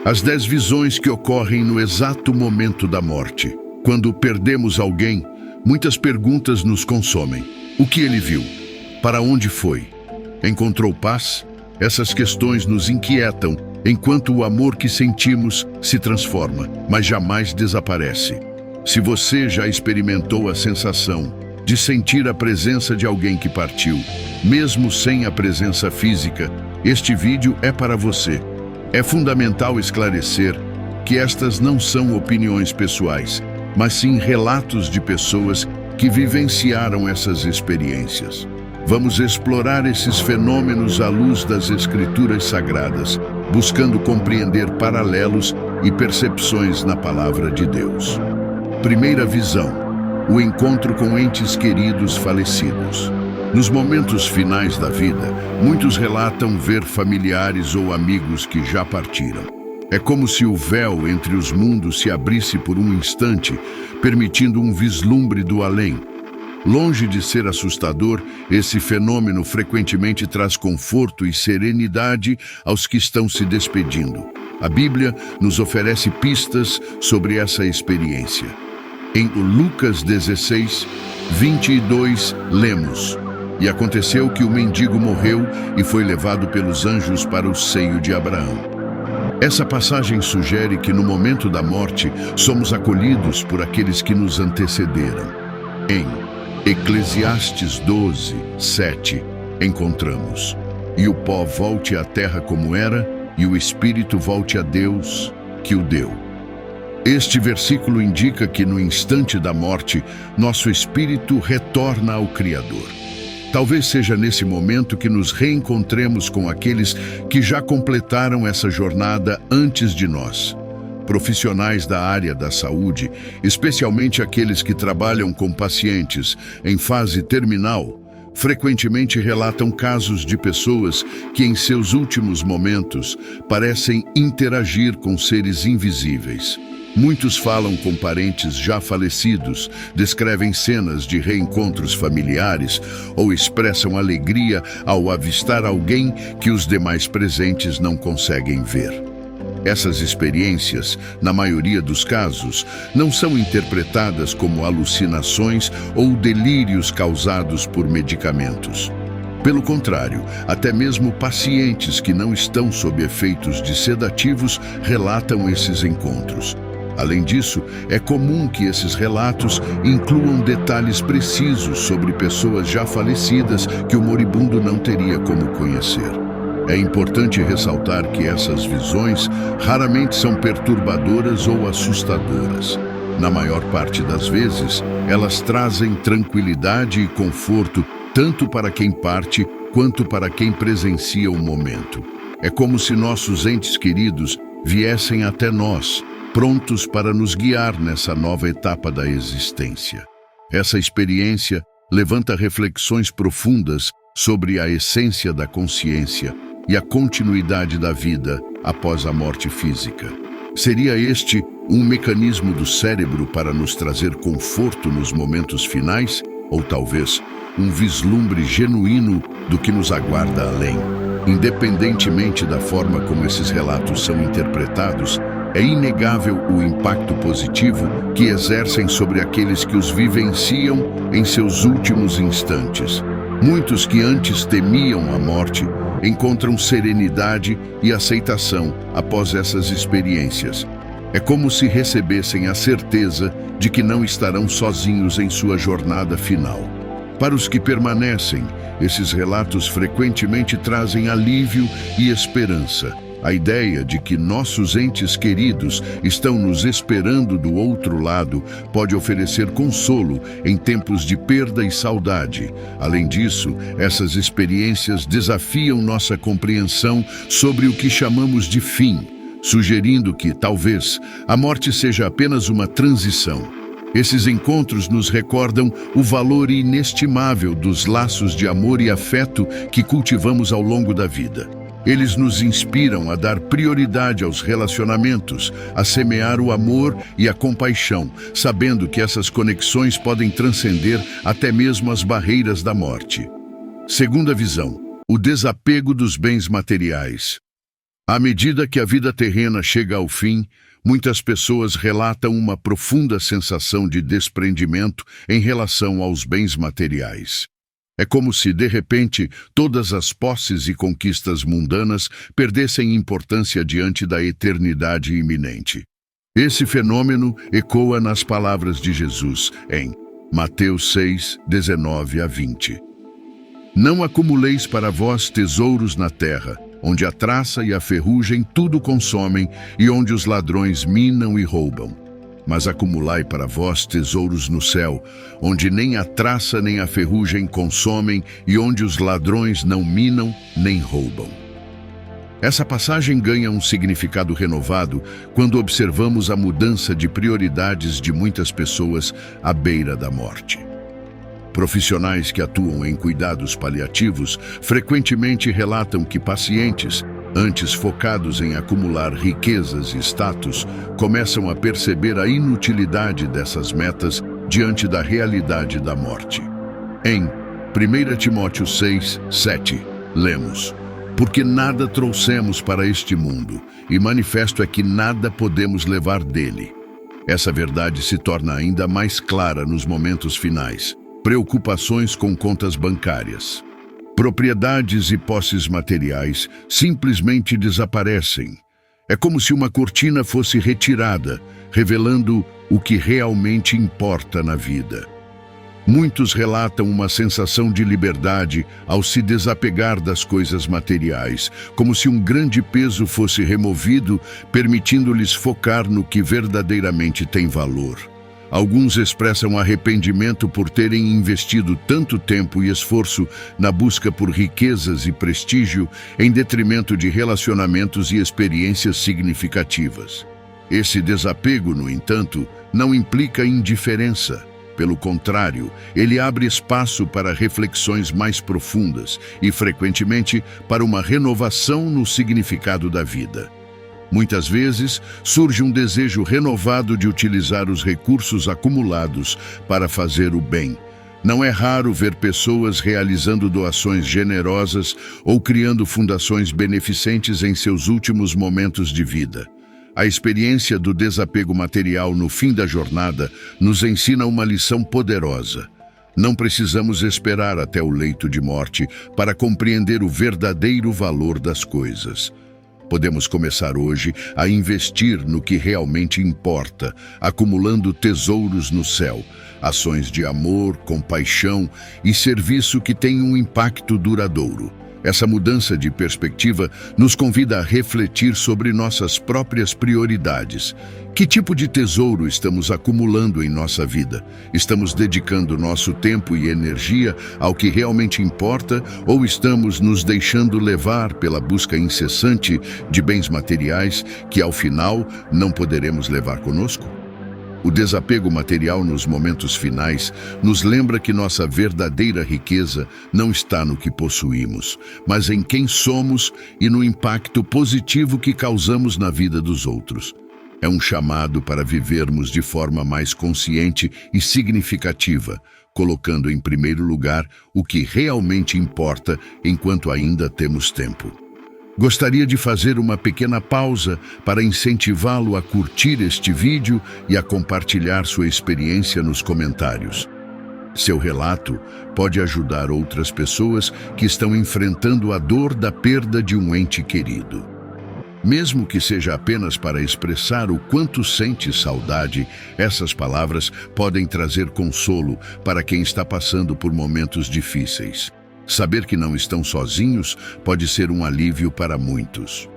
As 10 visões que ocorrem no exato momento da morte. Quando perdemos alguém, muitas perguntas nos consomem. O que ele viu? Para onde foi? Encontrou paz? Essas questões nos inquietam, enquanto o amor que sentimos se transforma, mas jamais desaparece. Se você já experimentou a sensação de sentir a presença de alguém que partiu, mesmo sem a presença física, este vídeo é para você. É fundamental esclarecer que estas não são opiniões pessoais, mas sim relatos de pessoas que vivenciaram essas experiências. Vamos explorar esses fenômenos à luz das Escrituras Sagradas, buscando compreender paralelos e percepções na Palavra de Deus. Primeira visão: o encontro com entes queridos falecidos. Nos momentos finais da vida, muitos relatam ver familiares ou amigos que já partiram. É como se o véu entre os mundos se abrisse por um instante, permitindo um vislumbre do além. Longe de ser assustador, esse fenômeno frequentemente traz conforto e serenidade aos que estão se despedindo. A Bíblia nos oferece pistas sobre essa experiência. Em Lucas 16, 22, lemos: "E aconteceu que o mendigo morreu e foi levado pelos anjos para o seio de Abraão." Essa passagem sugere que no momento da morte somos acolhidos por aqueles que nos antecederam. Em Eclesiastes 12, 7, encontramos: "E o pó volte à terra como era, e o espírito volte a Deus, que o deu." Este versículo indica que no instante da morte, nosso espírito retorna ao Criador. Talvez seja nesse momento que nos reencontremos com aqueles que já completaram essa jornada antes de nós. Profissionais da área da saúde, especialmente aqueles que trabalham com pacientes em fase terminal, frequentemente relatam casos de pessoas que em seus últimos momentos parecem interagir com seres invisíveis. Muitos falam com parentes já falecidos, descrevem cenas de reencontros familiares ou expressam alegria ao avistar alguém que os demais presentes não conseguem ver. Essas experiências, na maioria dos casos, não são interpretadas como alucinações ou delírios causados por medicamentos. Pelo contrário, até mesmo pacientes que não estão sob efeitos de sedativos relatam esses encontros. Além disso, é comum que esses relatos incluam detalhes precisos sobre pessoas já falecidas que o moribundo não teria como conhecer. É importante ressaltar que essas visões raramente são perturbadoras ou assustadoras. Na maior parte das vezes, elas trazem tranquilidade e conforto tanto para quem parte quanto para quem presencia o momento. É como se nossos entes queridos viessem até nós, prontos para nos guiar nessa nova etapa da existência. Essa experiência levanta reflexões profundas sobre a essência da consciência e a continuidade da vida após a morte física. Seria este um mecanismo do cérebro para nos trazer conforto nos momentos finais? Ou talvez um vislumbre genuíno do que nos aguarda além? Independentemente da forma como esses relatos são interpretados, é inegável o impacto positivo que exercem sobre aqueles que os vivenciam em seus últimos instantes. Muitos que antes temiam a morte encontram serenidade e aceitação após essas experiências. É como se recebessem a certeza de que não estarão sozinhos em sua jornada final. Para os que permanecem, esses relatos frequentemente trazem alívio e esperança. A ideia de que nossos entes queridos estão nos esperando do outro lado pode oferecer consolo em tempos de perda e saudade. Além disso, essas experiências desafiam nossa compreensão sobre o que chamamos de fim, sugerindo que, talvez, a morte seja apenas uma transição. Esses encontros nos recordam o valor inestimável dos laços de amor e afeto que cultivamos ao longo da vida. Eles nos inspiram a dar prioridade aos relacionamentos, a semear o amor e a compaixão, sabendo que essas conexões podem transcender até mesmo as barreiras da morte. Segunda visão: o desapego dos bens materiais. À medida que a vida terrena chega ao fim, muitas pessoas relatam uma profunda sensação de desprendimento em relação aos bens materiais. É como se, de repente, todas as posses e conquistas mundanas perdessem importância diante da eternidade iminente. Esse fenômeno ecoa nas palavras de Jesus em Mateus 6, 19 a 20. Não acumuleis para vós tesouros na terra, onde a traça e a ferrugem tudo consomem e onde os ladrões minam e roubam. Mas acumulai para vós tesouros no céu, onde nem a traça nem a ferrugem consomem e onde os ladrões não minam nem roubam. Essa passagem ganha um significado renovado quando observamos a mudança de prioridades de muitas pessoas à beira da morte. Profissionais que atuam em cuidados paliativos frequentemente relatam que pacientes, antes focados em acumular riquezas e status, começam a perceber a inutilidade dessas metas diante da realidade da morte. Em 1 Timóteo 6, 7, lemos: Porque nada trouxemos para este mundo, e manifesto é que nada podemos levar dele. Essa verdade se torna ainda mais clara nos momentos finais. Preocupações com contas bancárias. Propriedades e posses materiais simplesmente desaparecem. É como se uma cortina fosse retirada, revelando o que realmente importa na vida. Muitos relatam uma sensação de liberdade ao se desapegar das coisas materiais, como se um grande peso fosse removido, permitindo-lhes focar no que verdadeiramente tem valor. Alguns expressam arrependimento por terem investido tanto tempo e esforço na busca por riquezas e prestígio em detrimento de relacionamentos e experiências significativas. Esse desapego, no entanto, não implica indiferença. Pelo contrário, ele abre espaço para reflexões mais profundas e, frequentemente, para uma renovação no significado da vida. Muitas vezes, surge um desejo renovado de utilizar os recursos acumulados para fazer o bem. Não é raro ver pessoas realizando doações generosas ou criando fundações beneficentes em seus últimos momentos de vida. A experiência do desapego material no fim da jornada nos ensina uma lição poderosa. Não precisamos esperar até o leito de morte para compreender o verdadeiro valor das coisas. Podemos começar hoje a investir no que realmente importa, acumulando tesouros no céu, ações de amor, compaixão e serviço que têm um impacto duradouro. Essa mudança de perspectiva nos convida a refletir sobre nossas próprias prioridades. Que tipo de tesouro estamos acumulando em nossa vida? Estamos dedicando nosso tempo e energia ao que realmente importa ou estamos nos deixando levar pela busca incessante de bens materiais que, ao final, não poderemos levar conosco? O desapego material nos momentos finais nos lembra que nossa verdadeira riqueza não está no que possuímos, mas em quem somos e no impacto positivo que causamos na vida dos outros. É um chamado para vivermos de forma mais consciente e significativa, colocando em primeiro lugar o que realmente importa enquanto ainda temos tempo. Gostaria de fazer uma pequena pausa para incentivá-lo a curtir este vídeo e a compartilhar sua experiência nos comentários. Seu relato pode ajudar outras pessoas que estão enfrentando a dor da perda de um ente querido. Mesmo que seja apenas para expressar o quanto sente saudade, essas palavras podem trazer consolo para quem está passando por momentos difíceis. Saber que não estão sozinhos pode ser um alívio para muitos.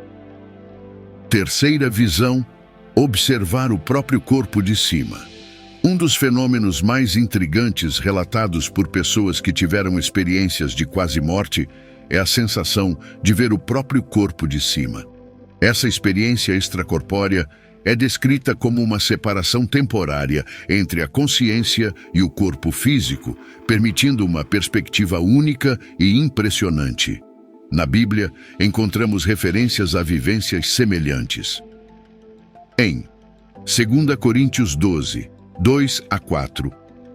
Terceira visão: observar o próprio corpo de cima. Um dos fenômenos mais intrigantes relatados por pessoas que tiveram experiências de quase morte é a sensação de ver o próprio corpo de cima. Essa experiência extracorpórea é descrita como uma separação temporária entre a consciência e o corpo físico, permitindo uma perspectiva única e impressionante. Na Bíblia, encontramos referências a vivências semelhantes. Em 2 Coríntios 12, 2 a 4,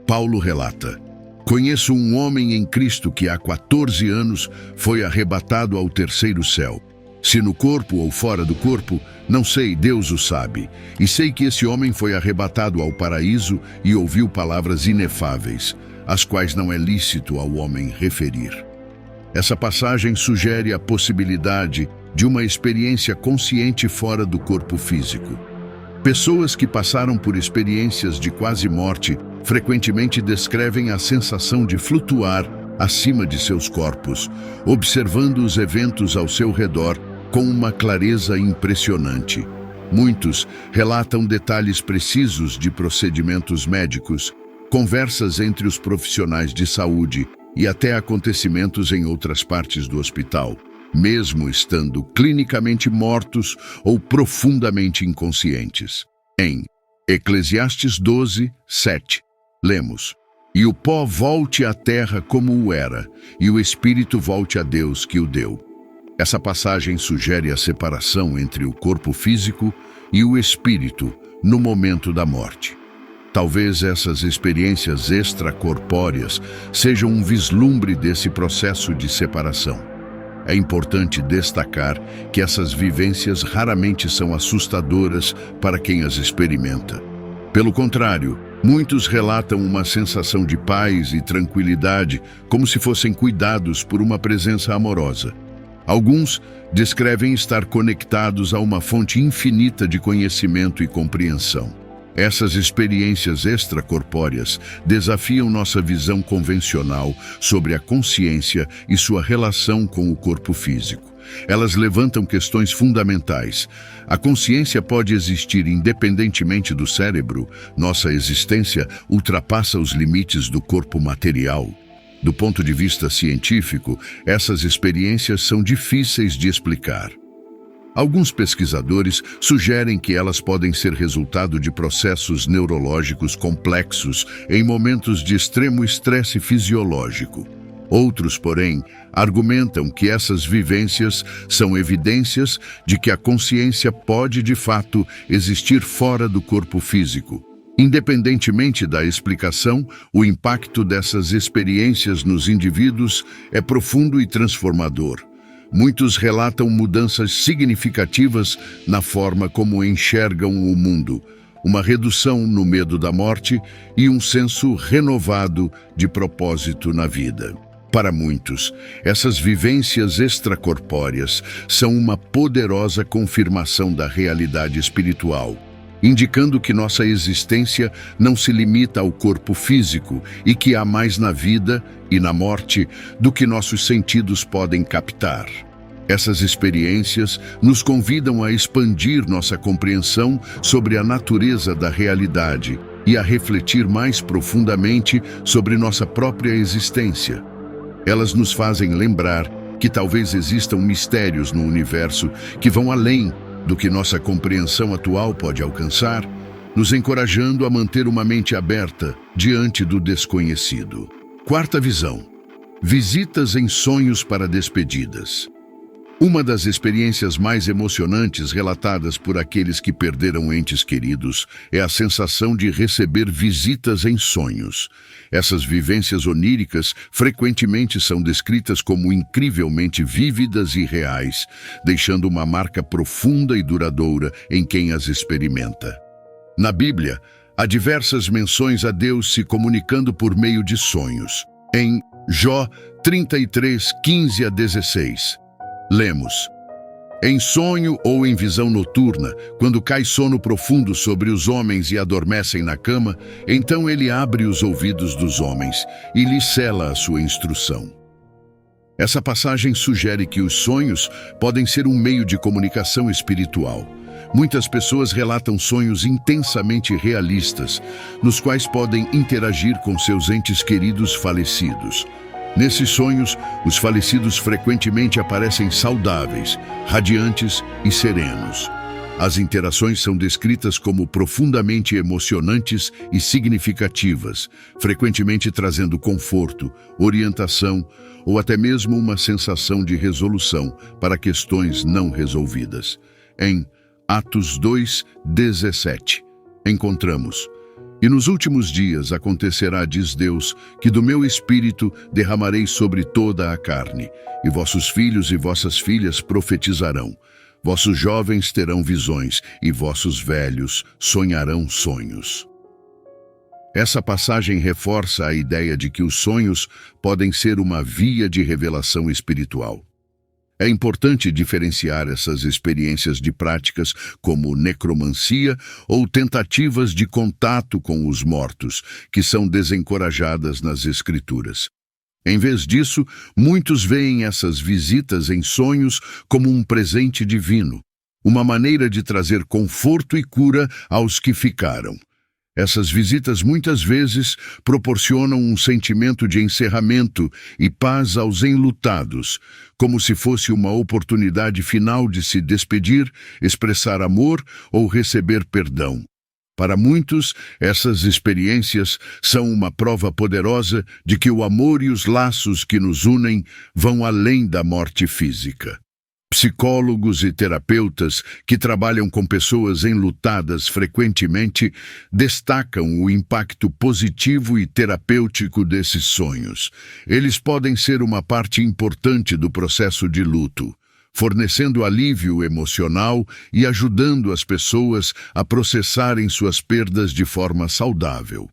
Paulo relata: Conheço um homem em Cristo que há 14 anos foi arrebatado ao terceiro céu. Se no corpo ou fora do corpo, não sei, Deus o sabe. E sei que esse homem foi arrebatado ao paraíso e ouviu palavras inefáveis, as quais não é lícito ao homem referir. Essa passagem sugere a possibilidade de uma experiência consciente fora do corpo físico. Pessoas que passaram por experiências de quase morte frequentemente descrevem a sensação de flutuar acima de seus corpos, observando os eventos ao seu redor com uma clareza impressionante. Muitos relatam detalhes precisos de procedimentos médicos, conversas entre os profissionais de saúde e até acontecimentos em outras partes do hospital, mesmo estando clinicamente mortos ou profundamente inconscientes. Em Eclesiastes 12, 7, lemos: "E o pó volte à terra como o era, e o espírito volte a Deus que o deu." Essa passagem sugere a separação entre o corpo físico e o espírito no momento da morte. Talvez essas experiências extracorpóreas sejam um vislumbre desse processo de separação. É importante destacar que essas vivências raramente são assustadoras para quem as experimenta. Pelo contrário, muitos relatam uma sensação de paz e tranquilidade, como se fossem cuidados por uma presença amorosa. Alguns descrevem estar conectados a uma fonte infinita de conhecimento e compreensão. Essas experiências extracorpóreas desafiam nossa visão convencional sobre a consciência e sua relação com o corpo físico. Elas levantam questões fundamentais. A consciência pode existir independentemente do cérebro? Nossa existência ultrapassa os limites do corpo material? Do ponto de vista científico, essas experiências são difíceis de explicar. Alguns pesquisadores sugerem que elas podem ser resultado de processos neurológicos complexos em momentos de extremo estresse fisiológico. Outros, porém, argumentam que essas vivências são evidências de que a consciência pode, de fato, existir fora do corpo físico. Independentemente da explicação, o impacto dessas experiências nos indivíduos é profundo e transformador. Muitos relatam mudanças significativas na forma como enxergam o mundo, uma redução no medo da morte e um senso renovado de propósito na vida. Para muitos, essas vivências extracorpóreas são uma poderosa confirmação da realidade espiritual, indicando que nossa existência não se limita ao corpo físico e que há mais na vida e na morte do que nossos sentidos podem captar. Essas experiências nos convidam a expandir nossa compreensão sobre a natureza da realidade e a refletir mais profundamente sobre nossa própria existência. Elas nos fazem lembrar que talvez existam mistérios no universo que vão além do que nossa compreensão atual pode alcançar, nos encorajando a manter uma mente aberta diante do desconhecido. Quarta visão: visitas em sonhos para despedidas. Uma das experiências mais emocionantes relatadas por aqueles que perderam entes queridos é a sensação de receber visitas em sonhos. Essas vivências oníricas frequentemente são descritas como incrivelmente vívidas e reais, deixando uma marca profunda e duradoura em quem as experimenta. Na Bíblia, há diversas menções a Deus se comunicando por meio de sonhos. Em Jó 33, 15 a 16, lemos: "Em sonho ou em visão noturna, quando cai sono profundo sobre os homens e adormecem na cama, então ele abre os ouvidos dos homens e lhes cela a sua instrução." Essa passagem sugere que os sonhos podem ser um meio de comunicação espiritual. Muitas pessoas relatam sonhos intensamente realistas, nos quais podem interagir com seus entes queridos falecidos. Nesses sonhos, os falecidos frequentemente aparecem saudáveis, radiantes e serenos. As interações são descritas como profundamente emocionantes e significativas, frequentemente trazendo conforto, orientação ou até mesmo uma sensação de resolução para questões não resolvidas. Em Atos 2, 17, encontramos: E nos últimos dias acontecerá, diz Deus, que do meu espírito derramarei sobre toda a carne, e vossos filhos e vossas filhas profetizarão. Vossos jovens terão visões, e vossos velhos sonharão sonhos. Essa passagem reforça a ideia de que os sonhos podem ser uma via de revelação espiritual. É importante diferenciar essas experiências de práticas como necromancia ou tentativas de contato com os mortos, que são desencorajadas nas Escrituras. Em vez disso, muitos veem essas visitas em sonhos como um presente divino, uma maneira de trazer conforto e cura aos que ficaram. Essas visitas muitas vezes proporcionam um sentimento de encerramento e paz aos enlutados, como se fosse uma oportunidade final de se despedir, expressar amor ou receber perdão. Para muitos, essas experiências são uma prova poderosa de que o amor e os laços que nos unem vão além da morte física. Psicólogos e terapeutas que trabalham com pessoas enlutadas frequentemente destacam o impacto positivo e terapêutico desses sonhos. Eles podem ser uma parte importante do processo de luto, fornecendo alívio emocional e ajudando as pessoas a processarem suas perdas de forma saudável.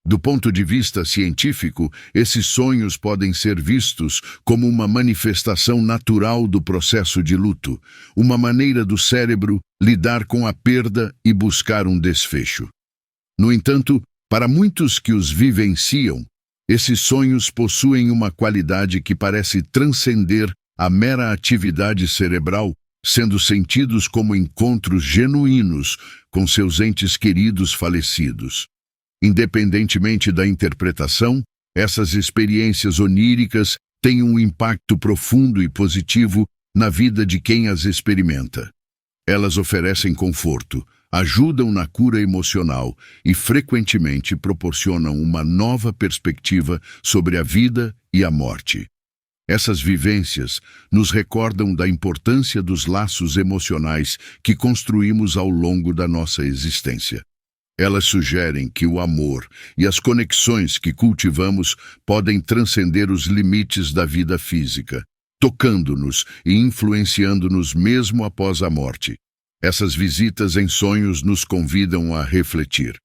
Do ponto de vista científico, esses sonhos podem ser vistos como uma manifestação natural do processo de luto, uma maneira do cérebro lidar com a perda e buscar um desfecho. No entanto, para muitos que os vivenciam, esses sonhos possuem uma qualidade que parece transcender a mera atividade cerebral, sendo sentidos como encontros genuínos com seus entes queridos falecidos. Independentemente da interpretação, essas experiências oníricas têm um impacto profundo e positivo na vida de quem as experimenta. Elas oferecem conforto, ajudam na cura emocional e frequentemente proporcionam uma nova perspectiva sobre a vida e a morte. Essas vivências nos recordam da importância dos laços emocionais que construímos ao longo da nossa existência. Elas sugerem que o amor e as conexões que cultivamos podem transcender os limites da vida física, tocando-nos e influenciando-nos mesmo após a morte. Essas visitas em sonhos nos convidam a refletir.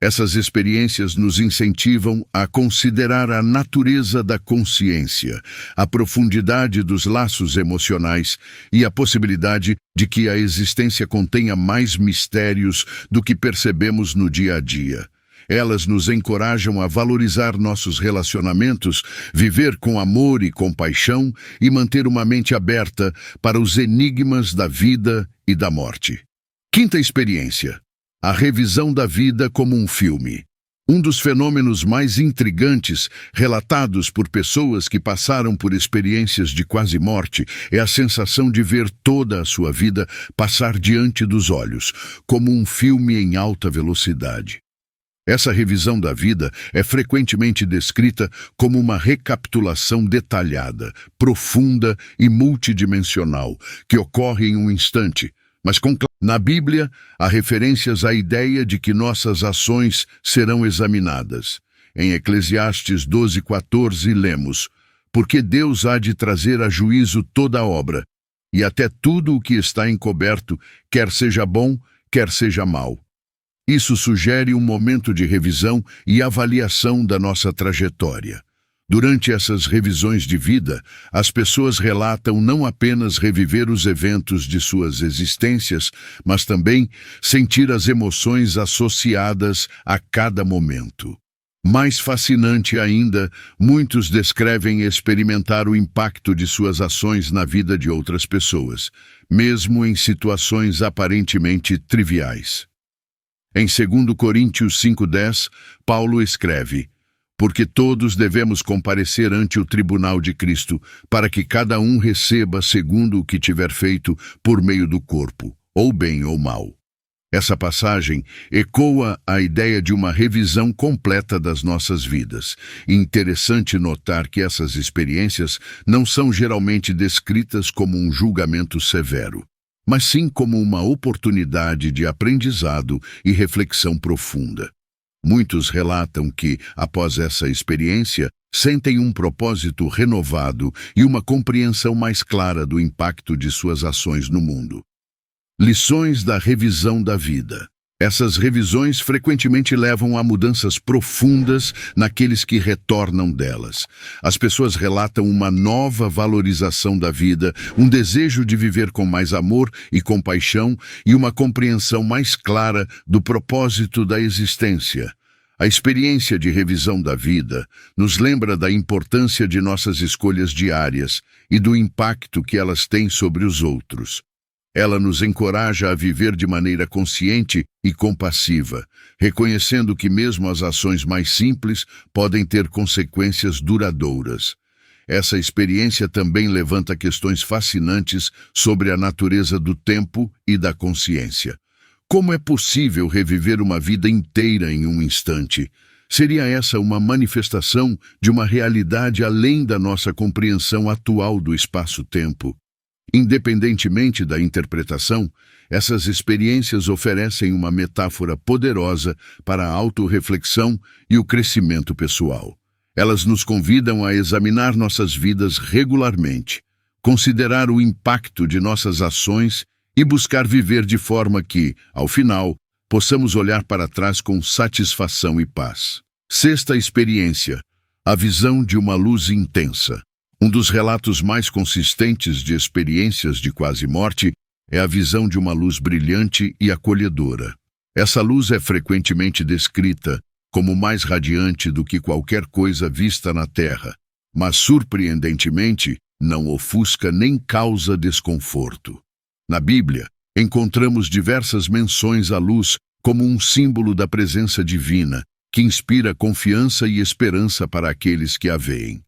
Essas experiências nos incentivam a considerar a natureza da consciência, a profundidade dos laços emocionais e a possibilidade de que a existência contenha mais mistérios do que percebemos no dia a dia. Elas nos encorajam a valorizar nossos relacionamentos, viver com amor e compaixão e manter uma mente aberta para os enigmas da vida e da morte. Quinta experiência: a revisão da vida como um filme. Um dos fenômenos mais intrigantes relatados por pessoas que passaram por experiências de quase morte é a sensação de ver toda a sua vida passar diante dos olhos, como um filme em alta velocidade. Essa revisão da vida é frequentemente descrita como uma recapitulação detalhada, profunda e multidimensional, que ocorre em um instante, mas na Bíblia, há referências à ideia de que nossas ações serão examinadas. Em Eclesiastes 12:14 lemos: porque Deus há de trazer a juízo toda a obra, e até tudo o que está encoberto, quer seja bom, quer seja mau. Isso sugere um momento de revisão e avaliação da nossa trajetória. Durante essas revisões de vida, as pessoas relatam não apenas reviver os eventos de suas existências, mas também sentir as emoções associadas a cada momento. Mais fascinante ainda, muitos descrevem experimentar o impacto de suas ações na vida de outras pessoas, mesmo em situações aparentemente triviais. Em 2 Coríntios 5:10, Paulo escreve: porque todos devemos comparecer ante o tribunal de Cristo, para que cada um receba segundo o que tiver feito por meio do corpo, ou bem ou mal. Essa passagem ecoa a ideia de uma revisão completa das nossas vidas. Interessante notar que essas experiências não são geralmente descritas como um julgamento severo, mas sim como uma oportunidade de aprendizado e reflexão profunda. Muitos relatam que, após essa experiência, sentem um propósito renovado e uma compreensão mais clara do impacto de suas ações no mundo. Lições da revisão da vida. Essas revisões frequentemente levam a mudanças profundas naqueles que retornam delas. As pessoas relatam uma nova valorização da vida, um desejo de viver com mais amor e compaixão e uma compreensão mais clara do propósito da existência. A experiência de revisão da vida nos lembra da importância de nossas escolhas diárias e do impacto que elas têm sobre os outros. Ela nos encoraja a viver de maneira consciente e compassiva, reconhecendo que mesmo as ações mais simples podem ter consequências duradouras. Essa experiência também levanta questões fascinantes sobre a natureza do tempo e da consciência. Como é possível reviver uma vida inteira em um instante? Seria essa uma manifestação de uma realidade além da nossa compreensão atual do espaço-tempo? Independentemente da interpretação, essas experiências oferecem uma metáfora poderosa para a autorreflexão e o crescimento pessoal. Elas nos convidam a examinar nossas vidas regularmente, considerar o impacto de nossas ações e buscar viver de forma que, ao final, possamos olhar para trás com satisfação e paz. Sexta experiência: a visão de uma luz intensa. Um dos relatos mais consistentes de experiências de quase morte é a visão de uma luz brilhante e acolhedora. Essa luz é frequentemente descrita como mais radiante do que qualquer coisa vista na Terra, mas surpreendentemente não ofusca nem causa desconforto. Na Bíblia, encontramos diversas menções à luz como um símbolo da presença divina, que inspira confiança e esperança para aqueles que a veem.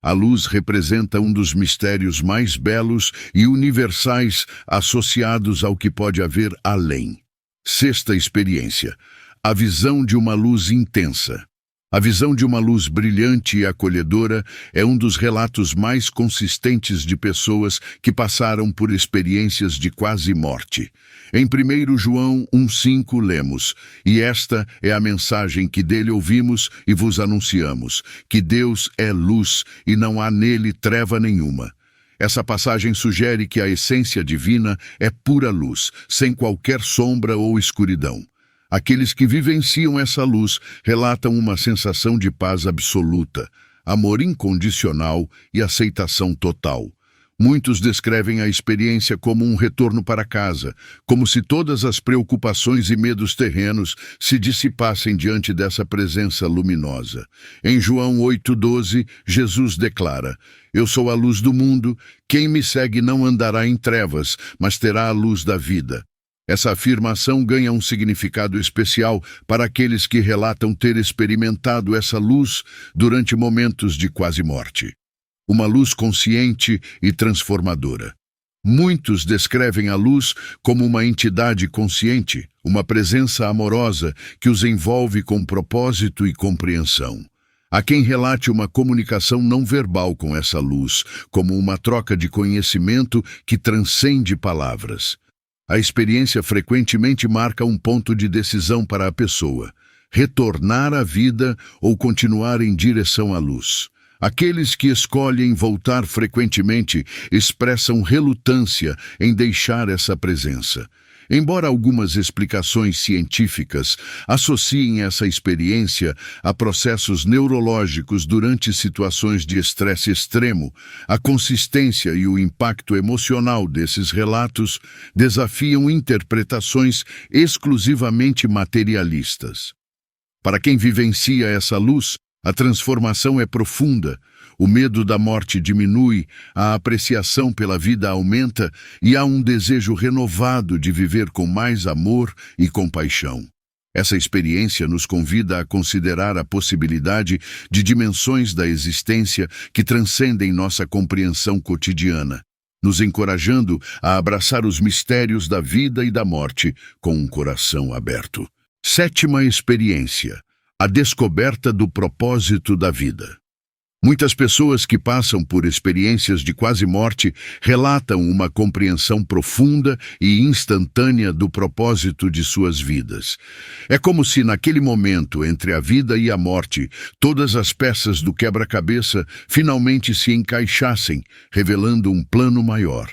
A luz representa um dos mistérios mais belos e universais associados ao que pode haver além. Sexta experiência: a visão de uma luz intensa. A visão de uma luz brilhante e acolhedora é um dos relatos mais consistentes de pessoas que passaram por experiências de quase morte. Em 1 João 1,5 lemos: "E esta é a mensagem que dele ouvimos e vos anunciamos, que Deus é luz e não há nele treva nenhuma." Essa passagem sugere que a essência divina é pura luz, sem qualquer sombra ou escuridão. Aqueles que vivenciam essa luz relatam uma sensação de paz absoluta, amor incondicional e aceitação total. Muitos descrevem a experiência como um retorno para casa, como se todas as preocupações e medos terrenos se dissipassem diante dessa presença luminosa. Em João 8,12, Jesus declara: "Eu sou a luz do mundo, quem me segue não andará em trevas, mas terá a luz da vida." Essa afirmação ganha um significado especial para aqueles que relatam ter experimentado essa luz durante momentos de quase morte. Uma luz consciente e transformadora. Muitos descrevem a luz como uma entidade consciente, uma presença amorosa que os envolve com propósito e compreensão. Há quem relate uma comunicação não verbal com essa luz, como uma troca de conhecimento que transcende palavras. A experiência frequentemente marca um ponto de decisão para a pessoa: retornar à vida ou continuar em direção à luz. Aqueles que escolhem voltar frequentemente expressam relutância em deixar essa presença. Embora algumas explicações científicas associem essa experiência a processos neurológicos durante situações de estresse extremo, a consistência e o impacto emocional desses relatos desafiam interpretações exclusivamente materialistas. Para quem vivencia essa luz, a transformação é profunda. O medo da morte diminui, a apreciação pela vida aumenta e há um desejo renovado de viver com mais amor e compaixão. Essa experiência nos convida a considerar a possibilidade de dimensões da existência que transcendem nossa compreensão cotidiana, nos encorajando a abraçar os mistérios da vida e da morte com um coração aberto. Sétima experiência: a descoberta do propósito da vida. Muitas pessoas que passam por experiências de quase morte relatam uma compreensão profunda e instantânea do propósito de suas vidas. É como se naquele momento entre a vida e a morte, todas as peças do quebra-cabeça finalmente se encaixassem, revelando um plano maior.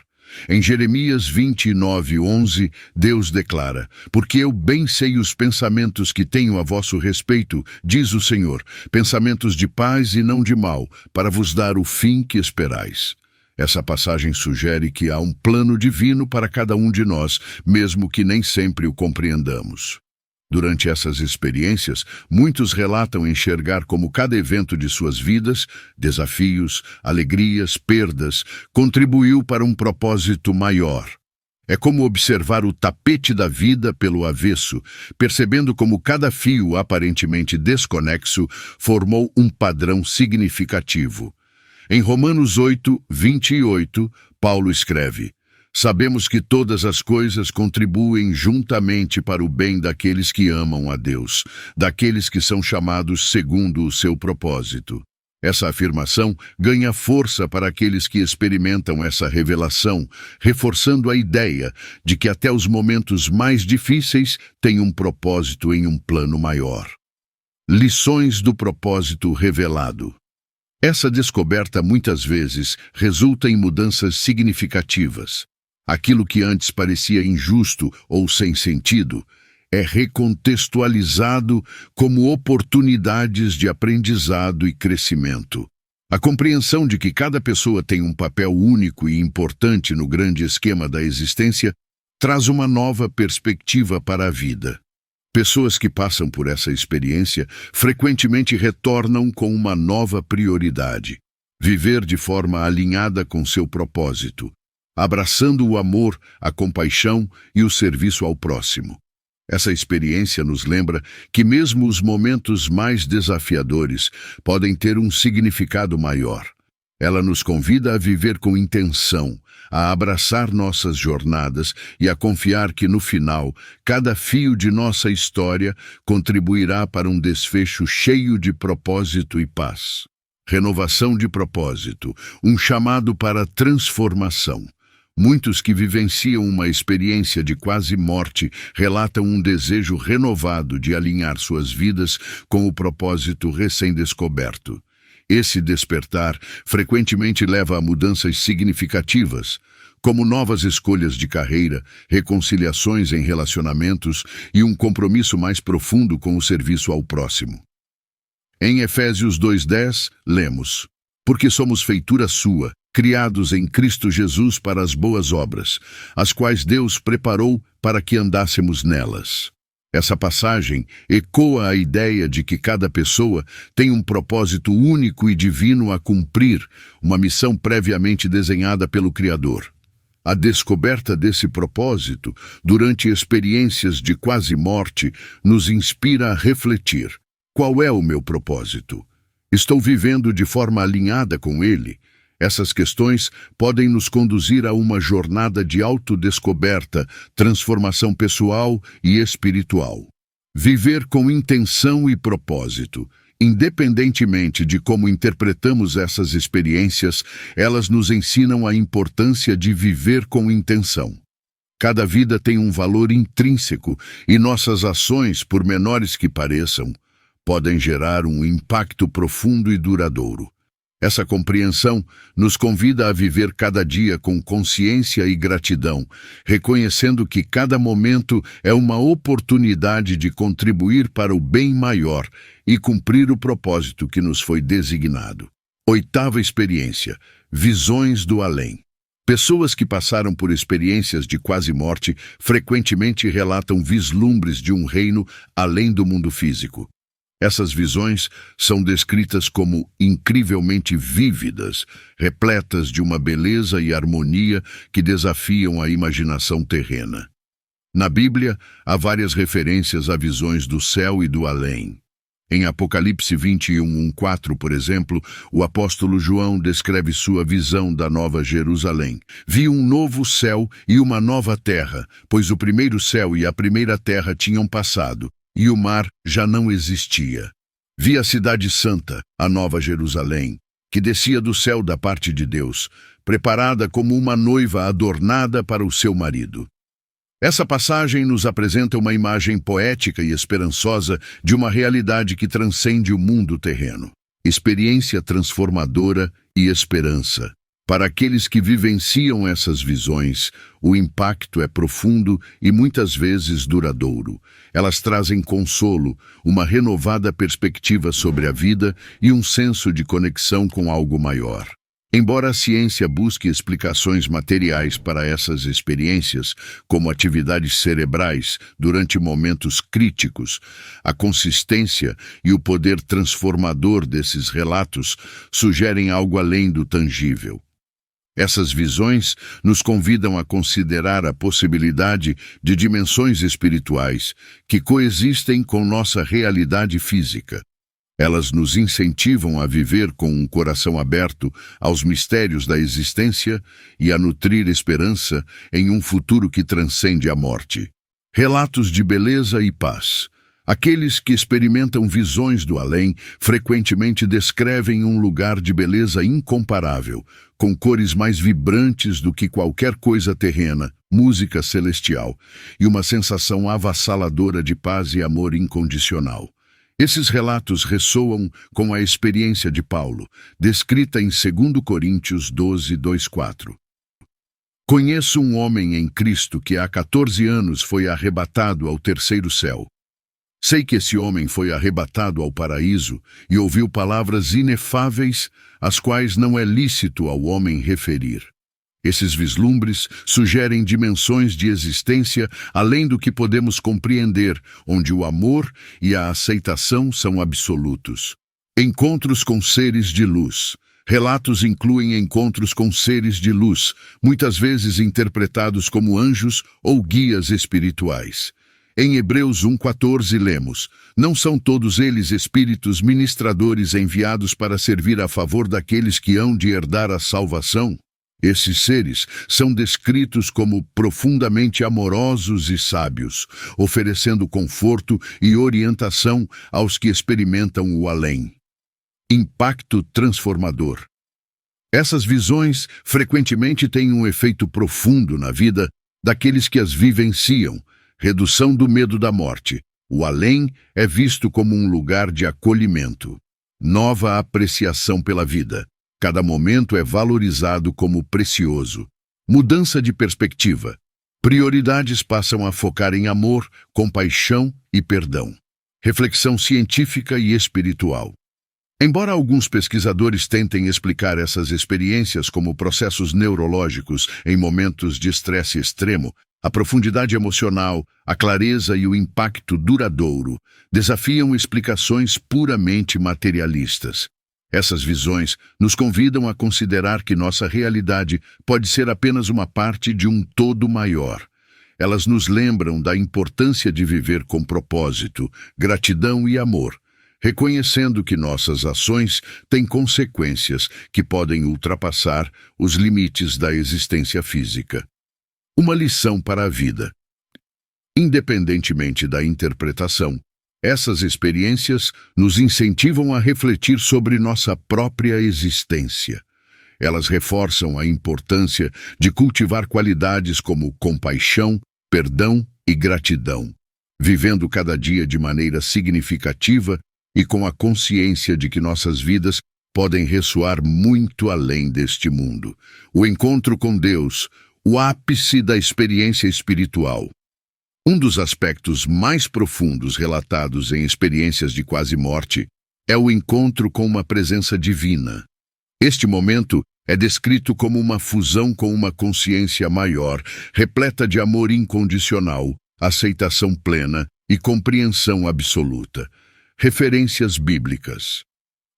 Em Jeremias 29:11, Deus declara: porque eu bem sei os pensamentos que tenho a vosso respeito, diz o Senhor, pensamentos de paz e não de mal, para vos dar o fim que esperais. Essa passagem sugere que há um plano divino para cada um de nós, mesmo que nem sempre o compreendamos. Durante essas experiências, muitos relatam enxergar como cada evento de suas vidas, desafios, alegrias, perdas, contribuiu para um propósito maior. É como observar o tapete da vida pelo avesso, percebendo como cada fio aparentemente desconexo formou um padrão significativo. Em Romanos 8:28, Paulo escreve: sabemos que todas as coisas contribuem juntamente para o bem daqueles que amam a Deus, daqueles que são chamados segundo o seu propósito. Essa afirmação ganha força para aqueles que experimentam essa revelação, reforçando a ideia de que até os momentos mais difíceis têm um propósito em um plano maior. Lições do propósito revelado. Essa descoberta muitas vezes resulta em mudanças significativas. Aquilo que antes parecia injusto ou sem sentido é recontextualizado como oportunidades de aprendizado e crescimento. A compreensão de que cada pessoa tem um papel único e importante no grande esquema da existência traz uma nova perspectiva para a vida. Pessoas que passam por essa experiência frequentemente retornam com uma nova prioridade: viver de forma alinhada com seu propósito, abraçando o amor, a compaixão e o serviço ao próximo. Essa experiência nos lembra que mesmo os momentos mais desafiadores podem ter um significado maior. Ela nos convida a viver com intenção, a abraçar nossas jornadas e a confiar que, no final, cada fio de nossa história contribuirá para um desfecho cheio de propósito e paz. Renovação de propósito, um chamado para transformação. Muitos que vivenciam uma experiência de quase morte relatam um desejo renovado de alinhar suas vidas com o propósito recém-descoberto. Esse despertar frequentemente leva a mudanças significativas, como novas escolhas de carreira, reconciliações em relacionamentos e um compromisso mais profundo com o serviço ao próximo. Em Efésios 2:10, lemos: porque somos feitura sua, criados em Cristo Jesus para as boas obras, as quais Deus preparou para que andássemos nelas. Essa passagem ecoa a ideia de que cada pessoa tem um propósito único e divino a cumprir, uma missão previamente desenhada pelo Criador. A descoberta desse propósito, durante experiências de quase morte, nos inspira a refletir: qual é o meu propósito? Estou vivendo de forma alinhada com ele? Essas questões podem nos conduzir a uma jornada de autodescoberta, transformação pessoal e espiritual. Viver com intenção e propósito. Independentemente de como interpretamos essas experiências, elas nos ensinam a importância de viver com intenção. Cada vida tem um valor intrínseco e nossas ações, por menores que pareçam, podem gerar um impacto profundo e duradouro. Essa compreensão nos convida a viver cada dia com consciência e gratidão, reconhecendo que cada momento é uma oportunidade de contribuir para o bem maior e cumprir o propósito que nos foi designado. Oitava experiência: visões do além. Pessoas que passaram por experiências de quase morte frequentemente relatam vislumbres de um reino além do mundo físico. Essas visões são descritas como incrivelmente vívidas, repletas de uma beleza e harmonia que desafiam a imaginação terrena. Na Bíblia, há várias referências a visões do céu e do além. Em Apocalipse 21:4, por exemplo, o apóstolo João descreve sua visão da Nova Jerusalém. Vi um novo céu e uma nova terra, pois o primeiro céu e a primeira terra tinham passado, e o mar já não existia. Vi a cidade santa, a Nova Jerusalém, que descia do céu da parte de Deus, preparada como uma noiva adornada para o seu marido. Essa passagem nos apresenta uma imagem poética e esperançosa de uma realidade que transcende o mundo terreno. Experiência transformadora e esperança. Para aqueles que vivenciam essas visões, o impacto é profundo e muitas vezes duradouro. Elas trazem consolo, uma renovada perspectiva sobre a vida e um senso de conexão com algo maior. Embora a ciência busque explicações materiais para essas experiências, como atividades cerebrais durante momentos críticos, a consistência e o poder transformador desses relatos sugerem algo além do tangível. Essas visões nos convidam a considerar a possibilidade de dimensões espirituais que coexistem com nossa realidade física. Elas nos incentivam a viver com um coração aberto aos mistérios da existência e a nutrir esperança em um futuro que transcende a morte. Relatos de beleza e paz. Aqueles que experimentam visões do além frequentemente descrevem um lugar de beleza incomparável, com cores mais vibrantes do que qualquer coisa terrena, música celestial e uma sensação avassaladora de paz e amor incondicional. Esses relatos ressoam com a experiência de Paulo, descrita em 2 Coríntios 12, 2-4. Conheço um homem em Cristo que há 14 anos foi arrebatado ao terceiro céu. Sei que esse homem foi arrebatado ao paraíso e ouviu palavras inefáveis, as quais não é lícito ao homem referir. Esses vislumbres sugerem dimensões de existência além do que podemos compreender, onde o amor e a aceitação são absolutos. Encontros com seres de luz. Relatos incluem encontros com seres de luz, muitas vezes interpretados como anjos ou guias espirituais. Em Hebreus 1,14 lemos: não são todos eles espíritos ministradores enviados para servir a favor daqueles que hão de herdar a salvação? Esses seres são descritos como profundamente amorosos e sábios, oferecendo conforto e orientação aos que experimentam o além. Impacto transformador. Essas visões frequentemente têm um efeito profundo na vida daqueles que as vivenciam. Redução do medo da morte. O além é visto como um lugar de acolhimento. Nova apreciação pela vida. Cada momento é valorizado como precioso. Mudança de perspectiva. Prioridades passam a focar em amor, compaixão e perdão. Reflexão científica e espiritual. Embora alguns pesquisadores tentem explicar essas experiências como processos neurológicos em momentos de estresse extremo, a profundidade emocional, a clareza e o impacto duradouro desafiam explicações puramente materialistas. Essas visões nos convidam a considerar que nossa realidade pode ser apenas uma parte de um todo maior. Elas nos lembram da importância de viver com propósito, gratidão e amor, reconhecendo que nossas ações têm consequências que podem ultrapassar os limites da existência física. Uma lição para a vida. Independentemente da interpretação, essas experiências nos incentivam a refletir sobre nossa própria existência. Elas reforçam a importância de cultivar qualidades como compaixão, perdão e gratidão, vivendo cada dia de maneira significativa e com a consciência de que nossas vidas podem ressoar muito além deste mundo. O encontro com Deus, o ápice da experiência espiritual. Um dos aspectos mais profundos relatados em experiências de quase morte é o encontro com uma presença divina. Este momento é descrito como uma fusão com uma consciência maior, repleta de amor incondicional, aceitação plena e compreensão absoluta. Referências bíblicas.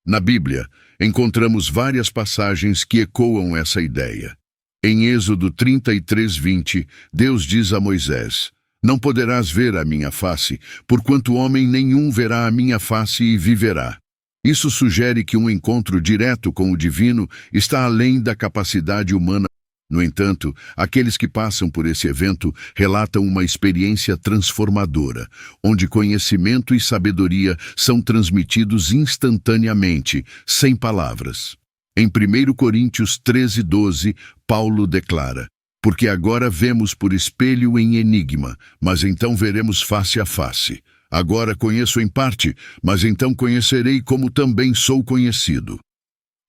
Na Bíblia, encontramos várias passagens que ecoam essa ideia. Em Êxodo 33:20, Deus diz a Moisés: não poderás ver a minha face, porquanto homem nenhum verá a minha face e viverá. Isso sugere que um encontro direto com o divino está além da capacidade humana. No entanto, aqueles que passam por esse evento relatam uma experiência transformadora, onde conhecimento e sabedoria são transmitidos instantaneamente, sem palavras. Em 1 Coríntios 13:12, Paulo declara: porque agora vemos por espelho em enigma, mas então veremos face a face. Agora conheço em parte, mas então conhecerei como também sou conhecido.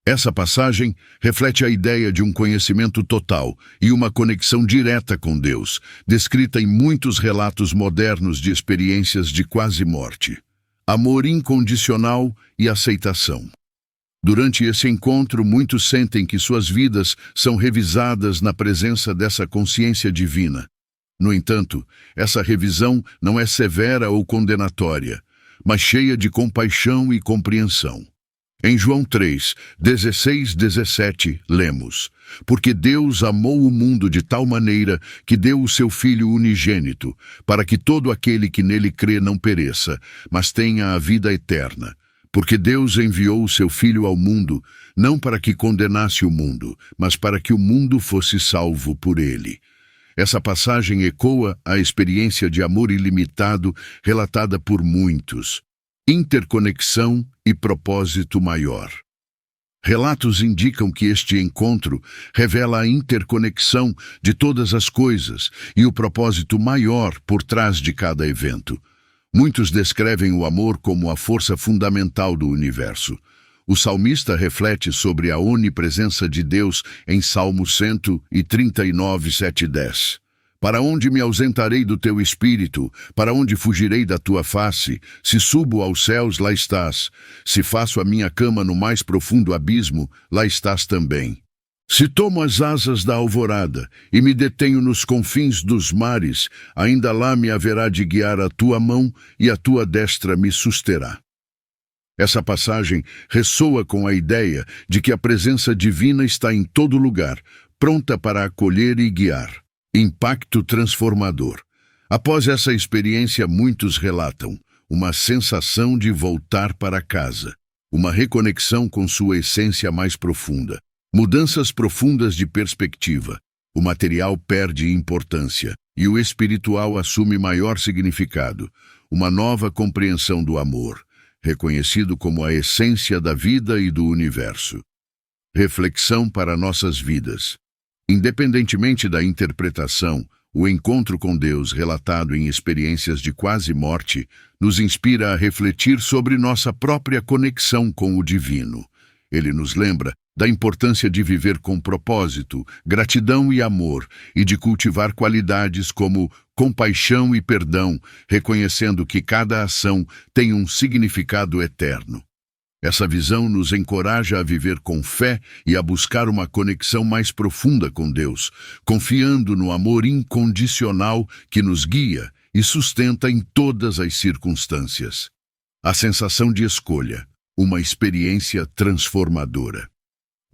Essa passagem reflete a ideia de um conhecimento total e uma conexão direta com Deus, descrita em muitos relatos modernos de experiências de quase morte. Amor incondicional e aceitação. Durante esse encontro, muitos sentem que suas vidas são revisadas na presença dessa consciência divina. No entanto, essa revisão não é severa ou condenatória, mas cheia de compaixão e compreensão. Em João 3, 16-17, lemos: porque Deus amou o mundo de tal maneira que deu o seu Filho unigênito, para que todo aquele que nele crê não pereça, mas tenha a vida eterna. Porque Deus enviou o seu Filho ao mundo, não para que condenasse o mundo, mas para que o mundo fosse salvo por ele. Essa passagem ecoa a experiência de amor ilimitado relatada por muitos. Interconexão e propósito maior. Relatos indicam que este encontro revela a interconexão de todas as coisas e o propósito maior por trás de cada evento. Muitos descrevem o amor como a força fundamental do universo. O salmista reflete sobre a onipresença de Deus em Salmo 139, 7-10. Para onde me ausentarei do teu espírito? Para onde fugirei da tua face? Se subo aos céus, lá estás. Se faço a minha cama no mais profundo abismo, lá estás também. Se tomo as asas da alvorada e me detenho nos confins dos mares, ainda lá me haverá de guiar a tua mão e a tua destra me susterá. Essa passagem ressoa com a ideia de que a presença divina está em todo lugar, pronta para acolher e guiar. Impacto transformador. Após essa experiência, muitos relatam uma sensação de voltar para casa, uma reconexão com sua essência mais profunda, mudanças profundas de perspectiva. O material perde importância e o espiritual assume maior significado, uma nova compreensão do amor, reconhecido como a essência da vida e do universo. Reflexão para nossas vidas. Independentemente da interpretação, o encontro com Deus relatado em experiências de quase morte nos inspira a refletir sobre nossa própria conexão com o divino. Ele nos lembra da importância de viver com propósito, gratidão e amor, e de cultivar qualidades como compaixão e perdão, reconhecendo que cada ação tem um significado eterno. Essa visão nos encoraja a viver com fé e a buscar uma conexão mais profunda com Deus, confiando no amor incondicional que nos guia e sustenta em todas as circunstâncias. A sensação de escolha, uma experiência transformadora.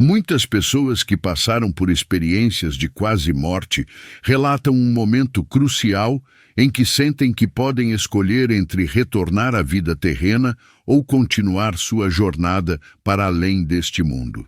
Muitas pessoas que passaram por experiências de quase morte relatam um momento crucial em que sentem que podem escolher entre retornar à vida terrena ou continuar sua jornada para além deste mundo.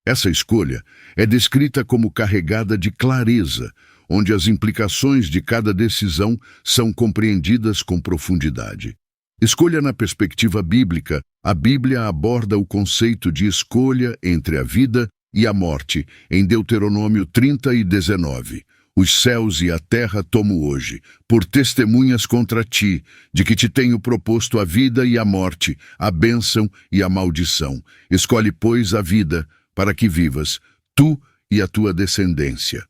Essa escolha é descrita como carregada de clareza, onde as implicações de cada decisão são compreendidas com profundidade. Escolha na perspectiva bíblica. A Bíblia aborda o conceito de escolha entre a vida e a morte em Deuteronômio 30:19. Os céus e a terra tomo hoje, por testemunhas contra ti, de que te tenho proposto a vida e a morte, a bênção e a maldição. Escolhe, pois, a vida, para que vivas, tu e a tua descendência.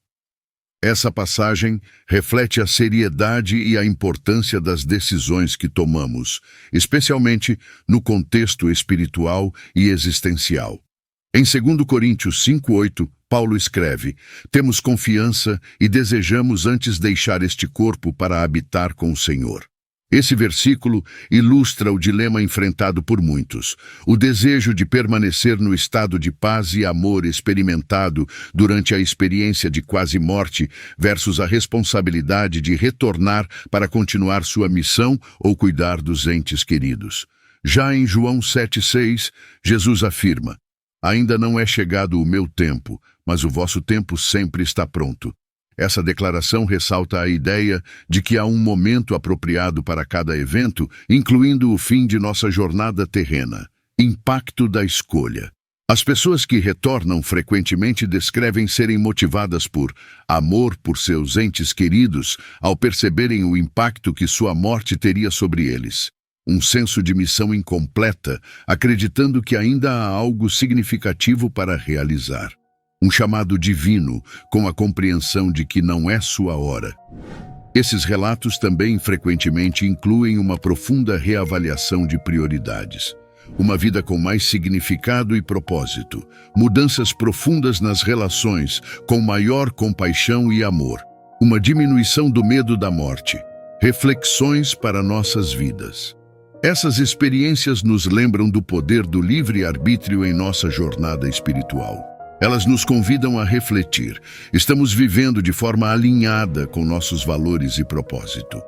Essa passagem reflete a seriedade e a importância das decisões que tomamos, especialmente no contexto espiritual e existencial. Em 2 Coríntios 5:8, Paulo escreve: temos confiança e desejamos antes deixar este corpo para habitar com o Senhor. Esse versículo ilustra o dilema enfrentado por muitos, o desejo de permanecer no estado de paz e amor experimentado durante a experiência de quase morte versus a responsabilidade de retornar para continuar sua missão ou cuidar dos entes queridos. Já em João 7:6, Jesus afirma: ainda não é chegado o meu tempo, mas o vosso tempo sempre está pronto. Essa declaração ressalta a ideia de que há um momento apropriado para cada evento, incluindo o fim de nossa jornada terrena. Impacto da escolha. As pessoas que retornam frequentemente descrevem serem motivadas por amor por seus entes queridos ao perceberem o impacto que sua morte teria sobre eles. Um senso de missão incompleta, acreditando que ainda há algo significativo para realizar. Um chamado divino, com a compreensão de que não é sua hora. Esses relatos também frequentemente incluem uma profunda reavaliação de prioridades. Uma vida com mais significado e propósito, mudanças profundas nas relações, com maior compaixão e amor, uma diminuição do medo da morte, reflexões para nossas vidas. Essas experiências nos lembram do poder do livre-arbítrio em nossa jornada espiritual. Elas nos convidam a refletir. Estamos vivendo de forma alinhada com nossos valores e propósito.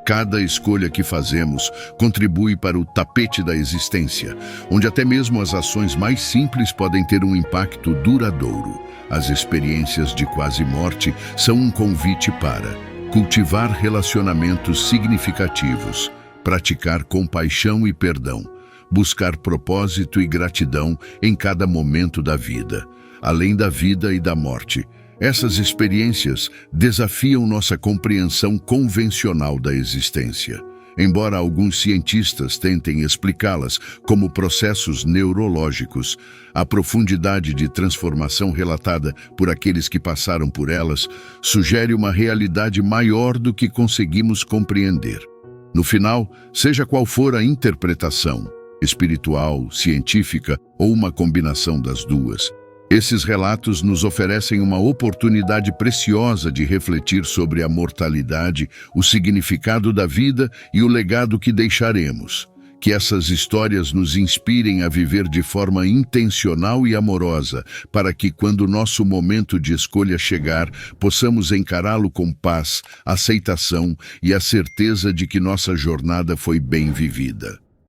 Cada escolha que fazemos contribui para o tapete da existência, onde até mesmo as ações mais simples podem ter um impacto duradouro. As experiências de quase morte são um convite para cultivar relacionamentos significativos, praticar compaixão e perdão, buscar propósito e gratidão em cada momento da vida, além da vida e da morte. Essas experiências desafiam nossa compreensão convencional da existência. Embora alguns cientistas tentem explicá-las como processos neurológicos, a profundidade de transformação relatada por aqueles que passaram por elas sugere uma realidade maior do que conseguimos compreender. No final, seja qual for a interpretação, espiritual, científica ou uma combinação das duas, esses relatos nos oferecem uma oportunidade preciosa de refletir sobre a mortalidade, o significado da vida e o legado que deixaremos. Que essas histórias nos inspirem a viver de forma intencional e amorosa, para que, quando o nosso momento de escolha chegar, possamos encará-lo com paz, aceitação e a certeza de que nossa jornada foi bem vivida.